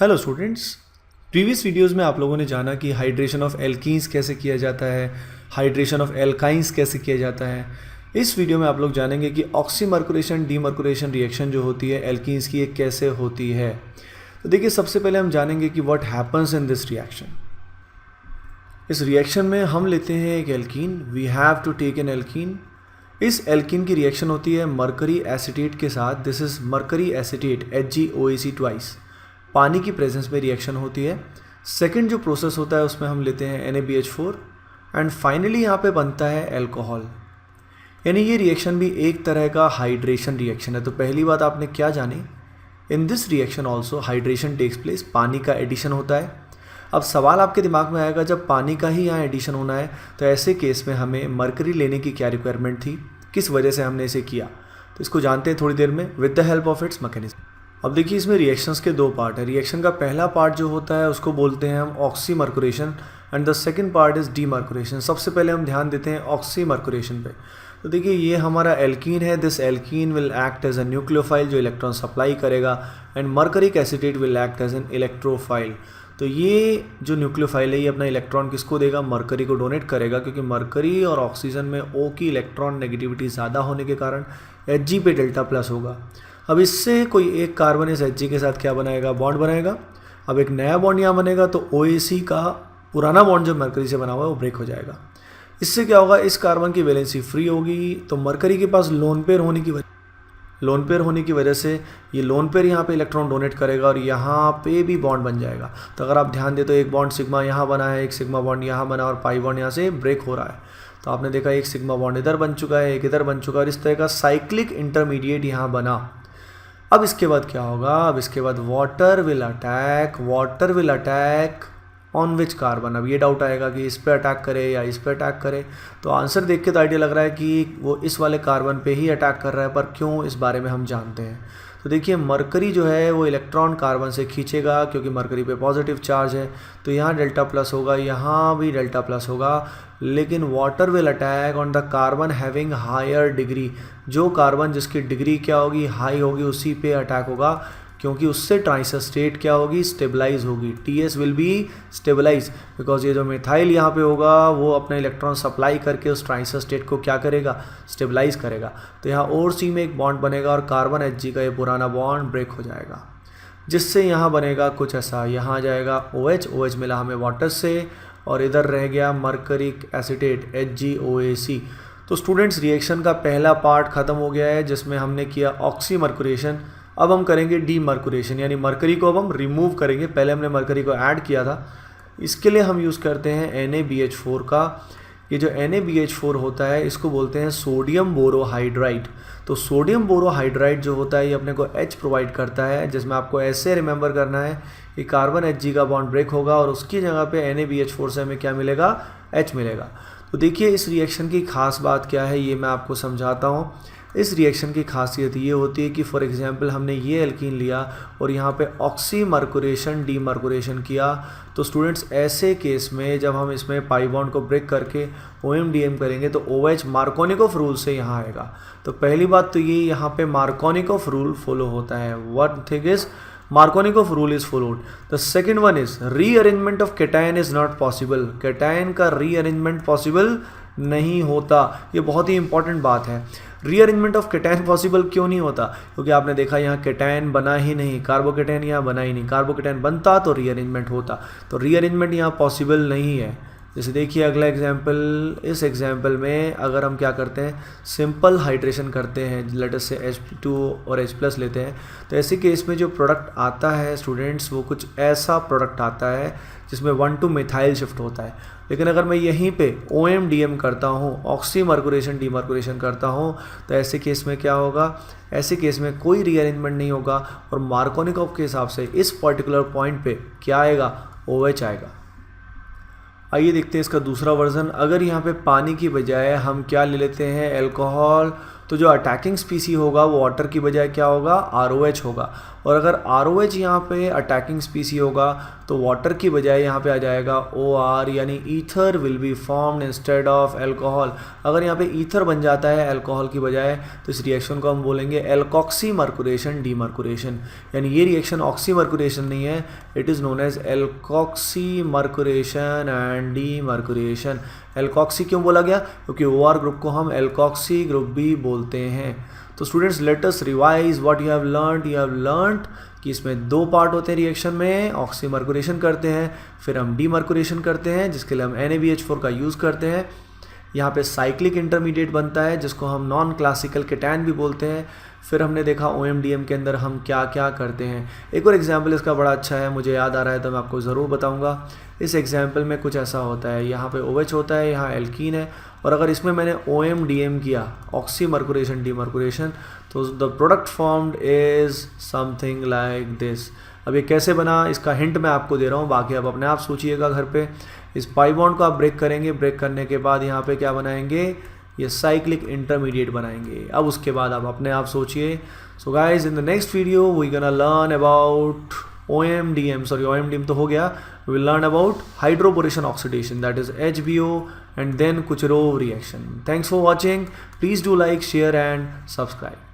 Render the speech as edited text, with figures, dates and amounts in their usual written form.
Hello students, previous videos में आप लोगों ने जाना कि हाइड्रेशन ऑफ एल्कीन्स कैसे किया जाता है, हाइड्रेशन ऑफ एल्काइंस कैसे किया जाता है। इस वीडियो में आप लोग जानेंगे कि ऑक्सीमर्कुरेशन डीमर्कुरेशन रिएक्शन जो होती है एल्कीन्स की, ये कैसे होती है। तो देखिए, सबसे पहले हम जानेंगे कि what happens in this reaction. इस रिएक्शन में हम लेते हैं एक alkene, we have to take an alkene. इस एल्कीन की रिएक्शन होती है मरकरी एसीटेट के साथ। This is mercury acetate HgOAc twice. पानी की प्रेजेंस में रिएक्शन होती है। सेकंड जो प्रोसेस होता है उसमें हम लेते हैं NaBH4 एंड फाइनली यहाँ पे बनता है अल्कोहल। यानी ये रिएक्शन भी एक तरह का हाइड्रेशन रिएक्शन है। तो पहली बात आपने क्या जानी, in this reaction also hydration takes place, पानी का एडिशन होता है। अब सवाल आपके दिमाग में आएगा, जब पानी का ही यहाँ एडिशन होना है तो ऐसे केस में हमें मरकरी लेने की क्या रिक्वायरमेंट थी, किस वजह से हमने इसे किया, तो इसको जानते हैं थोड़ी देर में with the help of its mechanism. अब देखिए, इसमें रिएक्शंस के दो पार्ट है। रिएक्शन का पहला पार्ट जो होता है उसको बोलते हैं हम oxymercuration and the second part is demercuration. सबसे पहले हम ध्यान देते हैं ऑक्सीमर्कुरेशन पे। तो देखिए, ये हमारा एल्कीन है। This alkene will act as a nucleophile जो इलेक्ट्रॉन सप्लाई करेगा and mercuric acetate will act as an electrophile. तो ये जो न्यूक्लियोफाइल है ये अपना इलेक्ट्रॉन किसको देगा, मरकरी को डोनेट करेगा, क्योंकि मरकरी और ऑक्सीजन में O की इलेक्ट्रॉन नेगेटिविटी ज़्यादा होने के कारण Hg पे डेल्टा प्लस होगा। अब इससे कोई एक कार्बन इस Hg के साथ क्या बनाएगा, बॉन्ड बनाएगा। अब एक नया बॉन्ड यहाँ बनेगा तो OAc का पुराना बॉन्ड जो मरकरी से बना हुआ है वो ब्रेक हो जाएगा। इससे क्या होगा, इस कार्बन की वैलेंसी फ्री होगी। तो मरकरी के पास लोन पेयर होने की वजह से ये लोन पेयर यहाँ पे इलेक्ट्रॉन डोनेट करेगा और यहाँ पे भी बॉन्ड बन जाएगा। तो अगर आप ध्यान दें तो एक बॉन्ड सिग्मा यहाँ बना है, एक सिग्मा बॉन्ड यहाँ बना और पाई बॉन्ड यहाँ से ब्रेक हो रहा है। तो आपने देखा एक सिग्मा बॉन्ड इधर बन चुका है, एक इधर बन चुका है और इस तरह का साइक्लिक इंटरमीडिएट यहाँ बना। अब इसके बाद क्या होगा, अब इसके बाद water will attack on which carbon. अब ये डाउट आएगा कि इस पे अटैक करे या इस पे अटैक करे। तो आंसर देख के तो आइडिया लग रहा है कि वो इस वाले कार्बन पे ही अटैक कर रहा है, पर क्यों, इस बारे में हम जानते हैं। तो देखिए, मरकरी जो है वो इलेक्ट्रॉन कार्बन से खींचेगा क्योंकि मरकरी पे पॉजिटिव चार्ज है। तो यहाँ डेल्टा प्लस होगा, यहाँ भी डेल्टा प्लस होगा। लेकिन water will attack on the carbon having higher degree. जो कार्बन जिसकी डिग्री क्या होगी, हाई होगी, उसी पे अटैक होगा, क्योंकि उससे ट्रांजिशन स्टेट क्या होगी, स्टेबलाइज होगी। TS will be stabilize because ये जो मिथाइल यहाँ पे होगा वो अपना इलेक्ट्रॉन सप्लाई करके उस ट्रांजिशन स्टेट को क्या करेगा, स्टेबलाइज करेगा। तो यहाँ OC में एक बॉन्ड बनेगा और कार्बन Hg का ये पुराना बॉन्ड ब्रेक हो जाएगा, जिससे यहाँ बनेगा कुछ ऐसा, यहाँ जाएगा OH मिला हमें वाटर से और इधर रह गया मरकरिक एसीटेट HgOAc। तो स्टूडेंट्स, रिएक्शन का पहला पार्ट खत्म हो गया है जिसमें हमने किया ऑक्सीमर्कुरेशन। अब हम करेंगे डीमर्कुरेशन, यानी मरकरी को अब हम रिमूव करेंगे। पहले हमने मरकरी को ऐड किया था, इसके लिए हम यूज़ करते हैं NaBH4 का। ये जो NaBH4 होता है इसको बोलते हैं सोडियम बोरोहाइड्राइड। तो सोडियम बोरोहाइड्राइड जो होता है ये अपने को H प्रोवाइड करता है, जिसमें आपको ऐसे रिमेंबर करना है कि कार्बन Hg का बॉन्ड ब्रेक होगा और उसकी जगह पे NaBH4 से हमें क्या मिलेगा, H मिलेगा। तो देखिए, इस रिएक्शन की खास बात क्या है ये मैं आपको समझाता हूँ। इस रिएक्शन की खासियत ये होती है कि फॉर एग्जांपल हमने ये एल्कीन लिया और यहाँ पे ऑक्सीमर्कुरेशन डीमर्कुरेशन किया। तो स्टूडेंट्स, ऐसे केस में जब हम इसमें पाई बॉन्ड को ब्रेक करके OM-DM करेंगे तो OH मार्कोनिकोफ रूल से यहाँ आएगा। तो पहली बात तो ये, यहाँ पे मार्कोनिकोफ रूल फॉलो होता है। What thing is Markovnikov rule is followed. The second one is rearrangement of cation is not possible. Cation का रीअरेंजमेंट पॉसिबल नहीं होता, ये बहुत ही इंपॉर्टेंट बात है। रीअरेंजमेंट ऑफ कैटायन पॉसिबल क्यों नहीं होता, क्योंकि आपने देखा यहाँ कैटायन बना ही नहीं, कार्बोकैटायन यहाँ बना ही नहीं। कार्बोकैटायन बनता तो रीअरेंजमेंट होता, तो रीअरेंजमेंट यहाँ पॉसिबल नहीं है। जैसे देखिए अगला एग्जाम्पल, इस एग्जाम्पल में अगर हम क्या करते हैं, सिंपल हाइड्रेशन करते हैं, लेट अस से H2 और H+ लेते हैं, तो ऐसे केस में जो प्रोडक्ट आता है स्टूडेंट्स वो कुछ ऐसा प्रोडक्ट आता है जिसमें 1 to मिथाइल शिफ्ट होता है। लेकिन अगर मैं यहीं पे OM-DM करता हूँ, ऑक्सीमर्कुरेशन डीमर्कुरेशन करता हूँ, तो ऐसे केस में क्या होगा, ऐसे केस में कोई रीअरेंजमेंट नहीं होगा और मार्कोनिकोफ के हिसाब से इस पर्टिकुलर पॉइंट पे क्या आएगा, OH आएगा। आइए देखते हैं इसका दूसरा वर्जन। अगर यहाँ पे पानी की बजाय हम क्या ले लेते हैं, अल्कोहल, तो जो अटैकिंग स्पीसी होगा वो वाटर की बजाय क्या होगा, ROH होगा। और अगर ROH यहाँ पे अटैकिंग स्पीसी होगा तो वाटर की बजाय यहाँ पे आ जाएगा OR, यानी ether will be formed instead of alcohol. अगर यहाँ पे ईथर बन जाता है अल्कोहल की बजाय तो इस रिएक्शन को हम बोलेंगे एल्कोक्सीमर्कुरेशन डीमर्कुरेशन। यानी ये रिएक्शन ऑक्सीमर्कुरेशन नहीं है, it is known as alkoxymercuration and demercuration. Alkoxy क्यों बोला गया, क्योंकि OR ग्रुप को हम एल्कोक्सी ग्रुप भी बोलते हैं। तो students let us revise what you have learned. You have learned कि इसमें 2 पार्ट होते हैं रिएक्शन में, ऑक्सीमर्कुरेशन करते हैं फिर हम डीमर्कुरेशन करते हैं, जिसके लिए हम NaBH4 का यूज़ करते हैं। यहाँ पे साइक्लिक इंटरमीडिएट बनता है जिसको हम नॉन क्लासिकल केटैन भी बोलते हैं। फिर हमने देखा OMDM के अंदर हम क्या क्या करते हैं। एक और एग्जाम्पल इसका बड़ा अच्छा है, मुझे याद आ रहा है तो मैं आपको ज़रूर बताऊंगा। इस एग्जाम्पल में कुछ ऐसा होता है, यहाँ पे OH होता है, यहाँ एल्कीन है, और अगर इसमें मैंने OMDM किया, ऑक्सीमर्कुरेशन डीमर्कुरेशन, तो the product formed is something like this. अब ये कैसे बना इसका हिंट मैं आपको दे रहा हूँ, बाकी आप अपने आप सोचिएगा घर पे। इस पाई बॉन्ड को आप ब्रेक करेंगे, ब्रेक करने के बाद यहाँ पे क्या बनाएंगे, ये साइक्लिक इंटरमीडिएट बनाएंगे। अब उसके बाद आप अपने आप सोचिए। So guys in the next video we gonna learn about OMDM तो हो गया, we will learn about hydroboration oxidation, that is HBO and then Kucherov reaction. Thanks for watching. Please do like, share and subscribe.